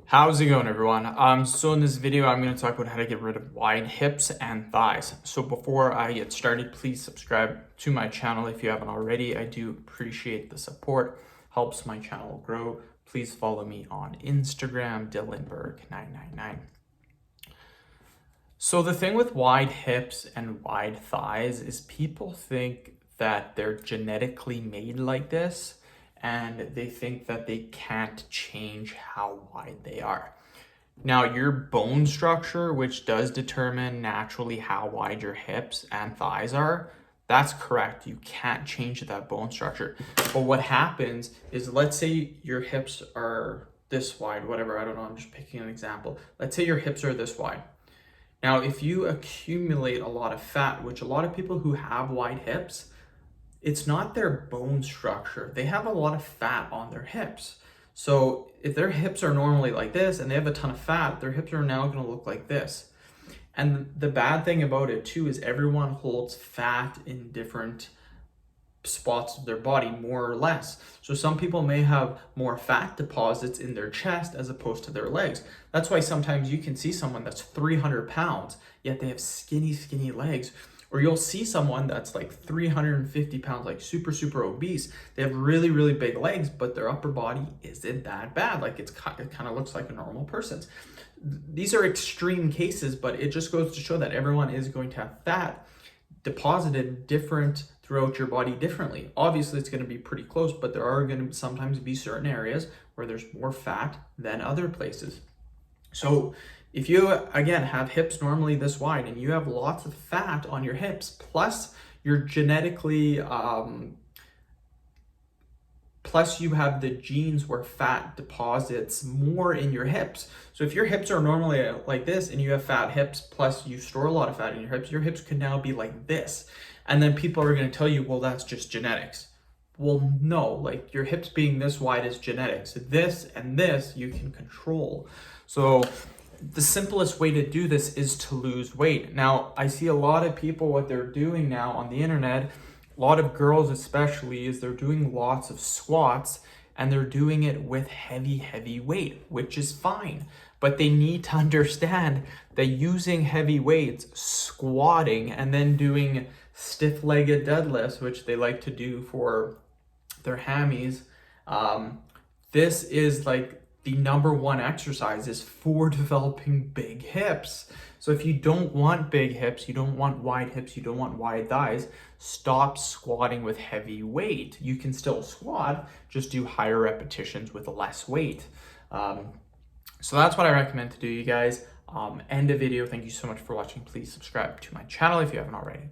How's it going, everyone? So in this video, I'm going to talk about how to get rid of wide hips and thighs. So before I get started, please subscribe to my channel if you haven't already. I do appreciate the support, helps my channel grow. Please follow me on Instagram, DylanBerg999. So the thing with wide hips and wide thighs is people think that they're genetically made like this, and they think that they can't change how wide they are. Now, your bone structure, which does determine naturally how wide your hips and thighs are, that's correct. You can't change that bone structure. But what happens is, let's say your hips are this wide, whatever, I don't know, I'm just picking an example. Let's say your hips are this wide. Now, if you accumulate a lot of fat, which a lot of people who have wide hips, it's not their bone structure. They have a lot of fat on their hips. So if their hips are normally like this and they have a ton of fat, their hips are now going to look like this. And the bad thing about it too is everyone holds fat in different spots of their body, more or less. So some people may have more fat deposits in their chest as opposed to their legs. That's why sometimes you can see someone that's 300 pounds, yet they have skinny legs. Or you'll see someone that's like 350 pounds, like super obese. They have really big legs, but their upper body isn't that bad. Like it kind of looks like a normal person's. These are extreme cases, but it just goes to show that everyone is going to have fat deposited different throughout your body differently. Obviously, it's going to be pretty close, but there are going to sometimes be certain areas where there's more fat than other places. So if you, again, have hips normally this wide and you have lots of fat on your hips, plus you're genetically, plus you have the genes where fat deposits more in your hips. So if your hips are normally like this and you have fat hips, plus you store a lot of fat in your hips could now be like this. And then people are going to tell you, well, that's just genetics. Well, no, like your hips being this wide is genetics. This and this you can control. So the simplest way to do this is to lose weight. Now, I see a lot of people, what they're doing now on the internet, a lot of girls especially, is they're doing lots of squats and they're doing it with heavy weight, which is fine. But they need to understand that using heavy weights, squatting, and then doing stiff-legged deadlifts, which they like to do for their hammies, this is like the number one exercise is for developing big hips. So if you don't want big hips, you don't want wide hips, you don't want wide thighs, stop squatting with heavy weight. You can still squat, just do higher repetitions with less weight. So that's what I recommend to do, you guys. End the video. Thank you so much for watching. Please subscribe to my channel if you haven't already.